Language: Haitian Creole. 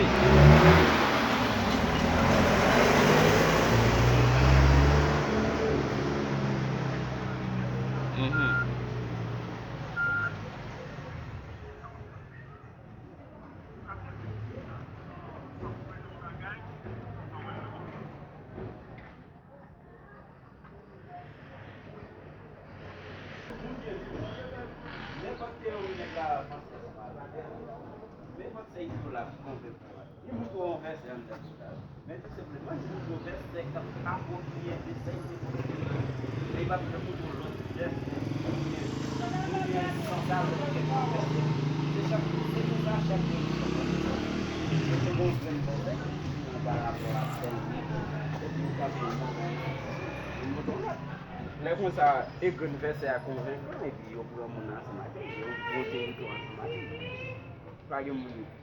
Lè kon sa e gwen verse a konvenkan e pi yo pou yon moun an sa maten, yo vote yon tou an sa maten. Pa gen moun